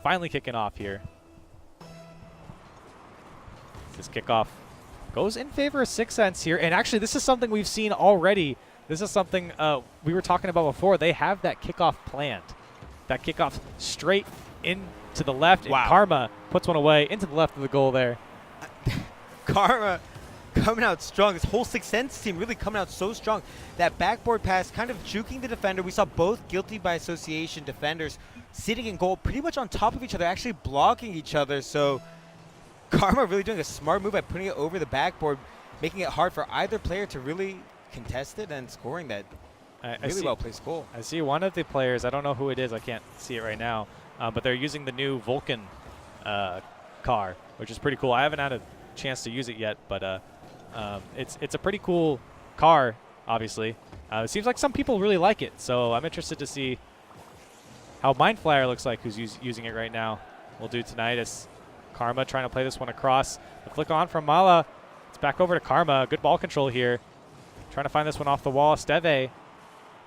finally kicking off here. This kickoff goes in favor of 6Sense here. And actually, this is something we've seen already. This is something we were talking about before. They have that kickoff planned. That kickoff straight into the left. Wow. And Karma puts one away into the left of the goal there. Karma coming out strong. This whole 6Sense team really coming out so strong. That backboard pass kind of juking the defender. We saw both guilty by association defenders sitting in goal pretty much on top of each other, actually blocking each other. So Karma really doing a smart move by putting it over the backboard, making it hard for either player to really contest it and scoring that really well-placed goal. I see one of the players. I don't know who it is. I can't see it right now. But they're using the new Vulcan car, which is pretty cool. I haven't had a chance to use it yet, but it's a pretty cool car, obviously. It seems like some people really like it, so I'm interested to see how Mindflyer looks like, who's using it right now. We'll do tonight as Karma trying to play this one across. The flick on from Mala. It's back over to Karma. Good ball control here. Trying to find this one off the wall. Steve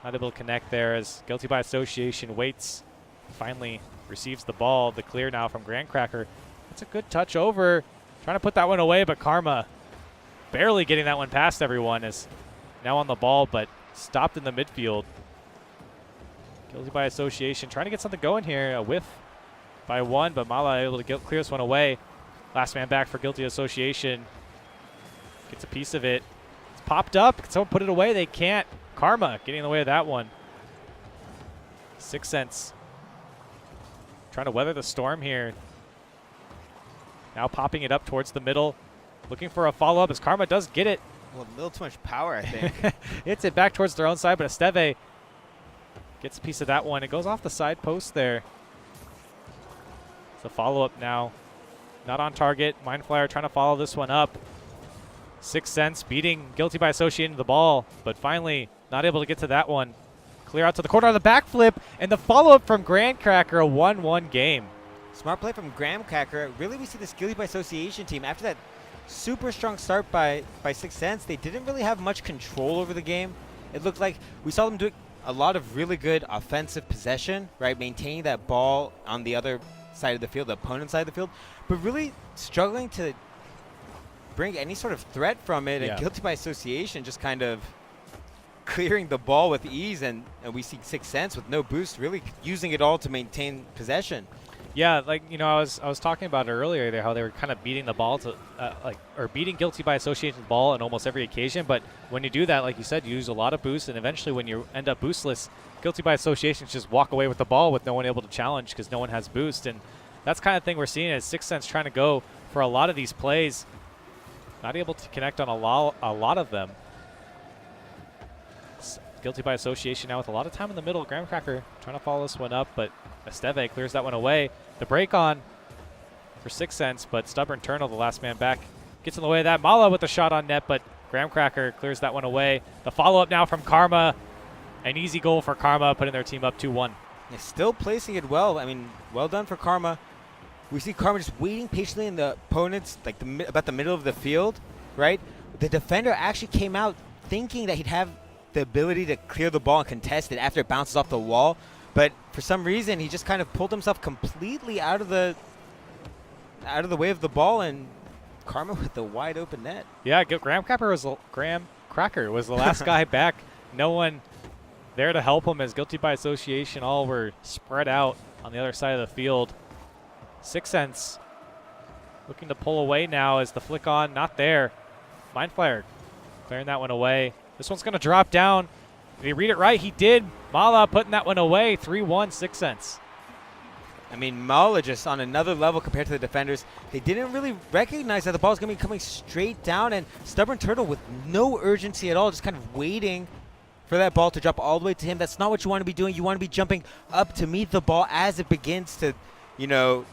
not able to connect there as guilty by association waits. Finally receives the ball. The clear now from Grandcracker. It's a good touch over. Trying to put that one away, but Karma barely getting that one past everyone is now on the ball, but stopped in the midfield. Guilty by association. Trying to get something going here. A whiff by one, but Mala able to clear this one away. Last man back for guilty association. Gets a piece of it. It's popped up. Can someone put it away? They can't. Karma getting in the way of that one. 6Sense trying to weather the storm here. Now popping it up towards the middle. Looking for a follow-up as Karma does get it. Well, a little too much power, I think. Hits it back towards their own side, but Esteve gets a piece of that one. It goes off the side post there. It's a follow-up now. Not on target. Mindflyer trying to follow this one up. 6Sense beating guilty by associating the ball, but finally not able to get to that one. Clear out to the corner of the backflip, and the follow-up from Grandcracker, a 1-1 game. Smart play from Grandcracker. Really, we see this guilty by association team. After that super strong start by 6Sense, they didn't really have much control over the game. It looked like we saw them doing a lot of really good offensive possession, right? Maintaining that ball on the other side of the field, the opponent's side of the field, but really struggling to bring any sort of threat from it. And guilty by association just kind of clearing the ball with ease, and we see 6Sense with no boost really using it all to maintain possession. Yeah, like, you know, I was talking about it earlier there, how they were kind of beating the ball to or beating guilty by association the ball on almost every occasion. But when you do that, like you said, you use a lot of boost, and eventually when you end up boostless, guilty by association just walk away with the ball with no one able to challenge because no one has boost. And that's kind of thing we're seeing as 6Sense trying to go for a lot of these plays. Not able to connect on a lot of them. Guilty by association now with a lot of time in the middle. Grandcracker trying to follow this one up, but Esteve clears that one away. The break on for 6Sense, but Stubborn Turtle, the last man back, gets in the way of that. Mala with the shot on net, but Grandcracker clears that one away. The follow-up now from Karma. An easy goal for Karma, putting their team up 2-1. They're still placing it well. I mean, well done for Karma. We see Karma just waiting patiently in the opponent's, like about the middle of the field, right? The defender actually came out thinking that he'd have the ability to clear the ball and contest it after it bounces off the wall, but for some reason he just kind of pulled himself completely out of the way of the ball, and Karma with the wide open net. Yeah, Grandcracker was the last guy back. No one there to help him as guilty by association all were spread out on the other side of the field. 6Sense looking to pull away now as the flick on, not there. Mindflyer clearing that one away. This one's going to drop down. Did he read it right? He did. Mala putting that one away. 3-1, 6Sense. I mean, Mala just on another level compared to the defenders. They didn't really recognize that the ball was going to be coming straight down, and Stubborn Turtle with no urgency at all, just kind of waiting for that ball to drop all the way to him. That's not what you want to be doing. You want to be jumping up to meet the ball as it begins to, you know,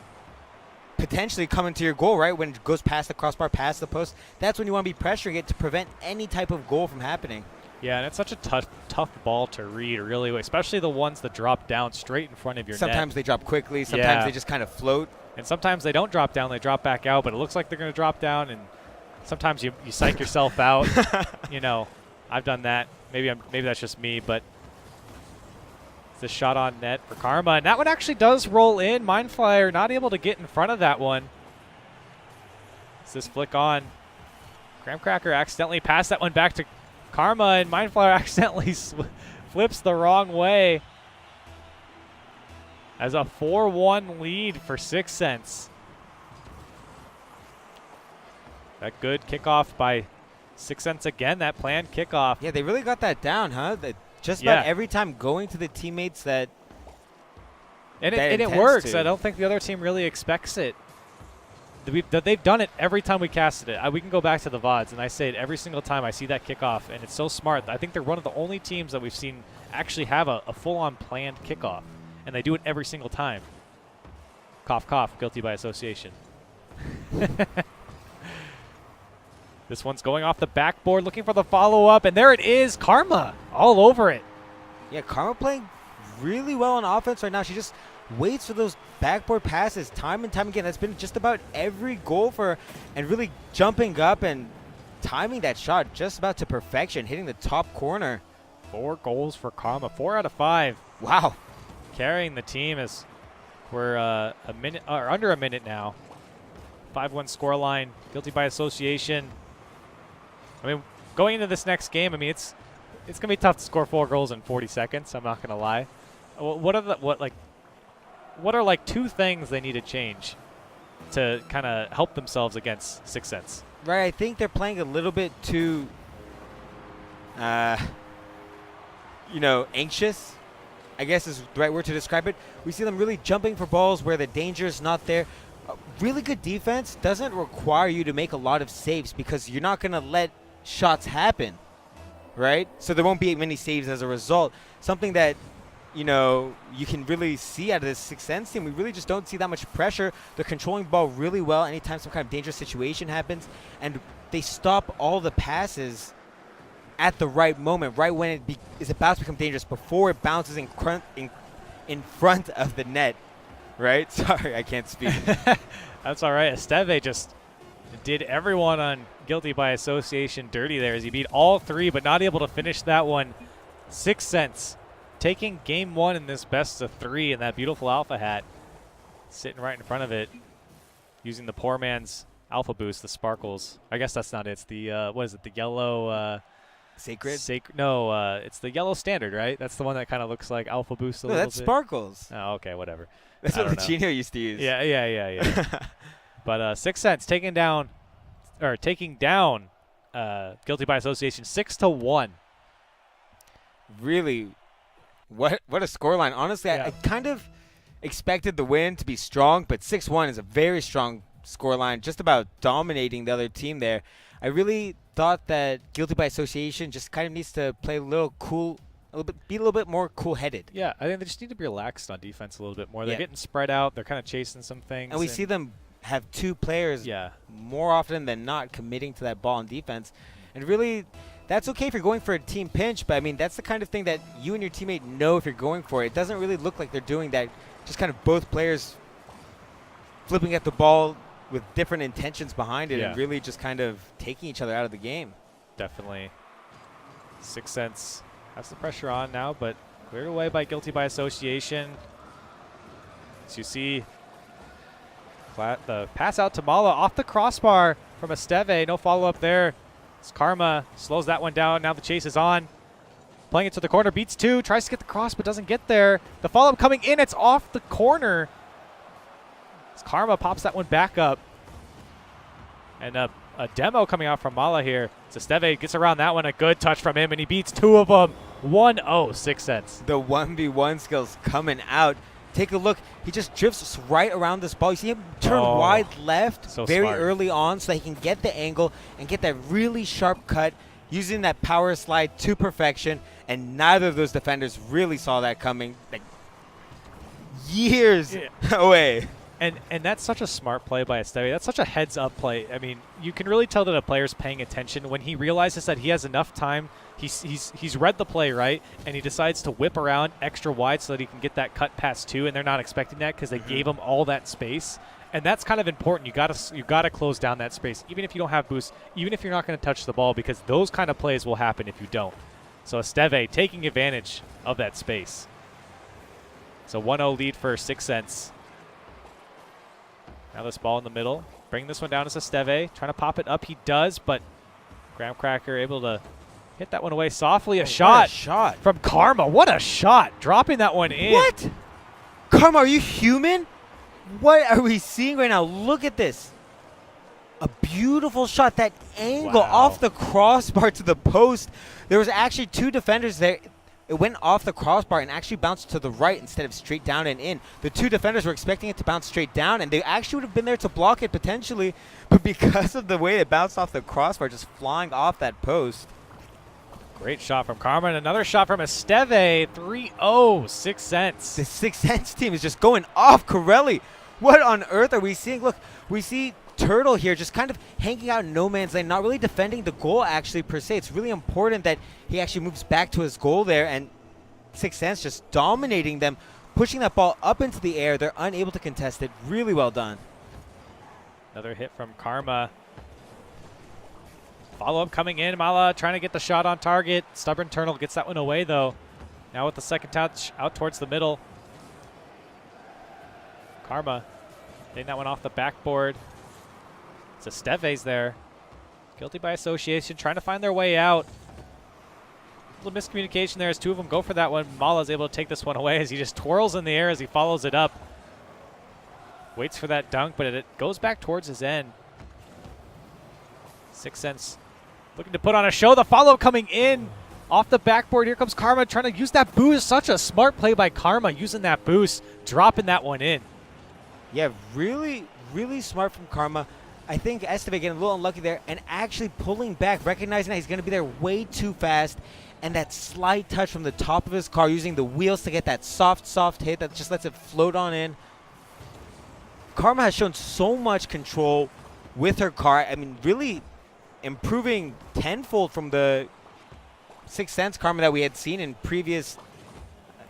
potentially come into your goal, right? When it goes past the crossbar, past the post, that's when you want to be pressuring it to prevent any type of goal from happening. Yeah, and it's such a tough ball to read, really, especially the ones that drop down straight in front of your net. Sometimes they drop quickly. Sometimes they just kind of float. And sometimes they don't drop down. They drop back out, but it looks like they're going to drop down, and sometimes you psych yourself out. You know, I've done that. Maybe that's just me, but It's a shot on net for Karma, and that one actually does roll in. Mind Flyer not able to get in front of that one. Does this flick on? Graham Cracker accidentally passed that one back to Karma, and Mind Flyer accidentally flips the wrong way. As a 4-1 lead for 6Sense. That good kickoff by 6Sense again, that planned kickoff. Yeah, they really got that down, huh? That just about every time going to the teammates that And it works. I don't think the other team really expects it. They've done it every time we casted it. We can go back to the VODs, and I say it every single time I see that kickoff, and it's so smart. I think they're one of the only teams that we've seen actually have a full-on planned kickoff, and they do it every single time. Cough, cough, guilty by association. This one's going off the backboard, looking for the follow-up, and there it is. Karma all over it. Yeah, Karma playing really well on offense right now. She just waits for those backboard passes time and time again. That's been just about every goal for her, and really jumping up and timing that shot just about to perfection, hitting the top corner. 4 goals for Karma, 4 out of 5. Wow. Carrying the team as we're a minute or under a minute now. 5-1 scoreline, guilty by association. I mean, going into this next game, I mean, it's gonna be tough to score 4 goals in 40 seconds. I'm not gonna lie. What are like 2 things they need to change to kind of help themselves against 6Sense? Right, I think they're playing a little bit too, anxious, I guess is the right word to describe it. We see them really jumping for balls where the danger is not there. Really good defense doesn't require you to make a lot of saves because you're not going to let shots happen, right? So there won't be many saves as a result. Something that, you can really see out of this 6Sense team. We really just don't see that much pressure. They're controlling the ball really well anytime some kind of dangerous situation happens, and they stop all the passes at the right moment, right when it is about to become dangerous, before it bounces in front of the net, right? Sorry, I can't speak. That's all right. Esteve just did everyone on guilty by association dirty there as he beat all 3, but not able to finish that one. 6Sense taking game 1 in this best of 3 in that beautiful alpha hat, sitting right in front of it, using the poor man's alpha boost, the sparkles. I guess that's not it. It's the what is it? The yellow. Sacred? No, it's the yellow standard, right? That's the one that kind of looks like alpha boost a little bit. No, that's sparkles. Oh, okay, whatever. That's what Luchino used to use. Yeah. But 6Sense taking down guilty by association 6-1. Really, what a scoreline. Honestly, I kind of expected the win to be strong, but 6-1 is a very strong scoreline, just about dominating the other team there. I really thought that guilty by association just kind of needs to play be a little bit more cool-headed. Yeah, I think they just need to be relaxed on defense a little bit more. They're getting spread out. They're kind of chasing some things. And we see them have 2 players more often than not committing to that ball on defense. And really, that's okay if you're going for a team pinch, but I mean, that's the kind of thing that you and your teammate know if you're going for it. It doesn't really look like they're doing that. Just kind of both players flipping at the ball with different intentions behind it and really just kind of taking each other out of the game. Definitely. 6Sense has the pressure on now, but cleared away by guilty by association. So you see the pass out to Mala off the crossbar from Esteve. No follow-up there. As Karma slows that one down. Now the chase is on. Playing it to the corner. Beats 2. Tries to get the cross, but doesn't get there. The follow-up coming in. It's off the corner. As Karma pops that one back up. And a demo coming out from Mala here. So Esteve gets around that one. A good touch from him, and he beats 2 of them. 1-0, 6Sense. The 1v1 skills coming out. Take a look. He just drifts right around this ball. You see him turn wide left very early on so that he can get the angle and get that really sharp cut using that power slide to perfection. And neither of those defenders really saw that coming, like years away. And that's such a smart play by Esteve. That's such a heads-up play. I mean, you can really tell that a player's paying attention when he realizes that he has enough time. He's read the play, right? And he decides to whip around extra wide so that he can get that cut past 2, and they're not expecting that because they gave him all that space. And that's kind of important. You gotta close down that space, even if you don't have boost, even if you're not going to touch the ball, because those kind of plays will happen if you don't. So Esteve taking advantage of that space. So 1-0 lead for 6Sense. Now this ball in the middle. Bring this one down to Esteve. Trying to pop it up. He does, but Graham able to hit that one away softly. A shot from Karma. What a shot. Dropping that one in. What? Karma, are you human? What are we seeing right now? Look at this. A beautiful shot. That angle off the crossbar to the post. There was actually 2 defenders there. It went off the crossbar and actually bounced to the right instead of straight down and in. The 2 defenders were expecting it to bounce straight down, and they actually would have been there to block it potentially, but because of the way it bounced off the crossbar, just flying off that post. Great shot from Karma, and another shot from Esteve. 3-0, 6Sense. The 6Sense team is just going off Corelli. What on earth are we seeing? Look, we see Turtle here just kind of hanging out in no man's lane, not really defending the goal actually per se. It's really important that he actually moves back to his goal there, and 6Sense just dominating them, pushing that ball up into the air. They're unable to contest it. Really well done. Another hit from Karma. Follow-up coming in. Mala trying to get the shot on target. Stubborn Turtle gets that one away, though. Now with the second touch out towards the middle. Karma getting that one off the backboard. It's Esteve's there. Guilty by association, trying to find their way out. A little miscommunication there as 2 of them go for that one. Mala's able to take this one away as he just twirls in the air as he follows it up. Waits for that dunk, but it goes back towards his end. 6Sense looking to put on a show. The follow-up coming in off the backboard. Here comes Karma trying to use that boost. Such a smart play by Karma using that boost, dropping that one in. Yeah, really, really smart from Karma. I think Esteve getting a little unlucky there and actually pulling back, recognizing that he's going to be there way too fast, and that slight touch from the top of his car, using the wheels to get that soft hit that just lets it float on in. Karma has shown so much control with her car. I mean, really improving tenfold from the 6Sense Karma that we had seen in previous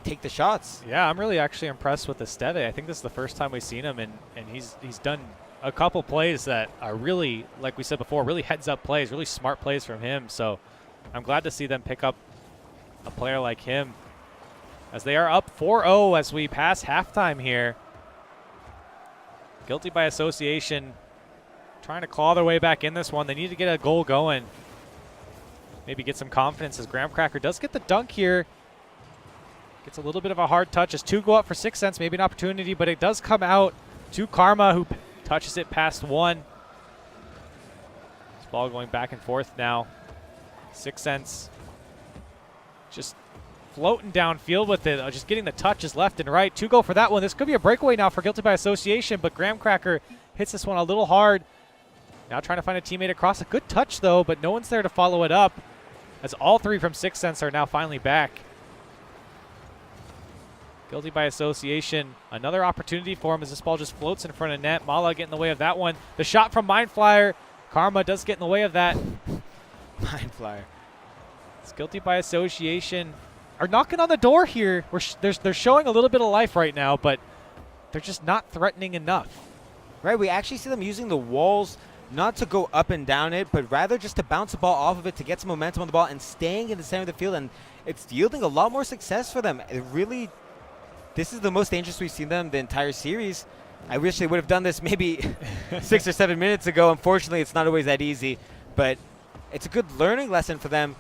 take the shots. Yeah, I'm really actually impressed with Esteve. I think this is the first time we've seen him, and he's done a couple plays that are really, like we said before, really heads-up plays, really smart plays from him. So I'm glad to see them pick up a player like him as they are up 4-0 as we pass halftime here. Guilty by association, trying to claw their way back in this one. They need to get a goal going. Maybe get some confidence as Graham does get the dunk here. Gets a little bit of a hard touch as 2 go up for 6Sense. Maybe an opportunity, but it does come out to Karma, who touches it past 1. This ball going back and forth now. 6Sense just floating downfield with it, just getting the touches left and right. 2 go for that one. This could be a breakaway now for Guilty by association, but Graham hits this one a little hard. Now trying to find a teammate across. A good touch, though, but no one's there to follow it up as all 3 from 6Sense are now finally back. Guilty by association. Another opportunity for him as this ball just floats in front of net. Mala getting in the way of that one. The shot from Mind Flyer. Karma does get in the way of that. Mind Flyer. It's Guilty by association. Are knocking on the door here. They're showing a little bit of life right now, but they're just not threatening enough. Right, we actually see them using the walls not to go up and down it, but rather just to bounce the ball off of it to get some momentum on the ball and staying in the center of the field, and it's yielding a lot more success for them. It really, this is the most dangerous we've seen them the entire series. I wish they would have done this maybe 6 or 7 minutes ago. Unfortunately, it's not always that easy, but it's a good learning lesson for them.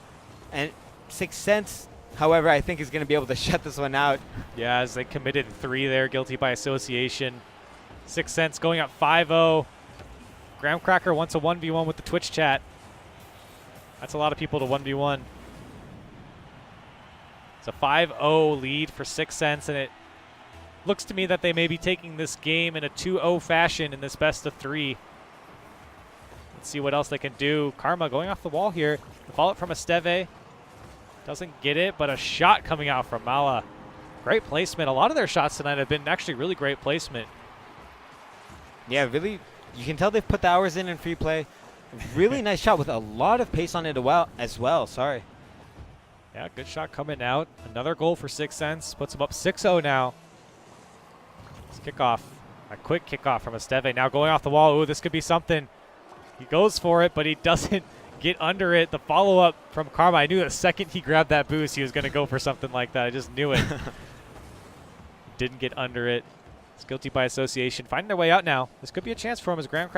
And 6Sense, however, I think is going to be able to shut this one out. Yeah, as they committed 3 there, Guilty by association. 6Sense going up 5-0. Graham wants a 1v1 with the Twitch chat. That's a lot of people to 1v1. It's a 5-0 lead for 6Sense, and it looks to me that they may be taking this game in a 2-0 fashion in this best of 3. Let's see what else they can do. Karma going off the wall here. The follow-up from Esteve. Doesn't get it, but a shot coming out from Mala. Great placement. A lot of their shots tonight have been actually really great placement. Yeah, really, you can tell they've put the hours in free play. Really nice shot with a lot of pace on it as well. Sorry. Yeah, good shot coming out. Another goal for 6Sense. Puts them up 6-0 now. Let's kick off. A quick kickoff from Esteve. Now going off the wall. Ooh, this could be something. He goes for it, but he doesn't get under it. The follow-up from Karma. I knew the second he grabbed that boost, he was going to go for something like that. I just knew it. didn't get under it. It's guilty by association. Finding their way out now. This could be a chance for him as Graham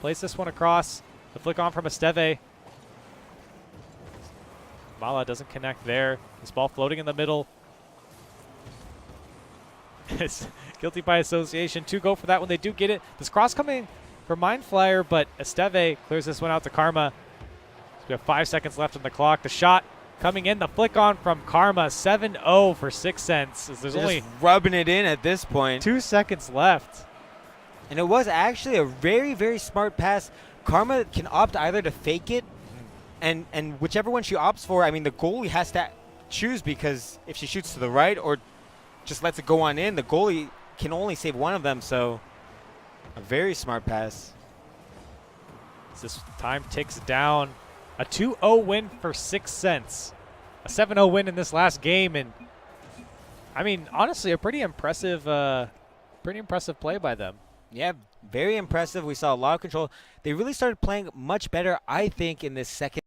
plays this one across. The flick on from Esteve. Mala doesn't connect there. This ball floating in the middle. It's guilty by association. 2 go for that when they do get it. This cross coming for Mind Flyer, but Esteve clears this one out to Karma. So we have 5 seconds left on the clock. The shot coming in. The flick on from Karma. 7-0 for 6Sense. There's Just only rubbing it in at this point. 2 seconds left. And it was actually a very, very smart pass. Karma can opt either to fake it, and whichever one she opts for, I mean, the goalie has to choose, because if she shoots to the right or just lets it go on in, the goalie can only save one of them. So a very smart pass. As this time ticks down, a 2-0 win for 6Sense. A 7-0 win in this last game, and I mean, honestly, a pretty impressive play by them. Yeah, very impressive. We saw a lot of control. They really started playing much better, I think, in this second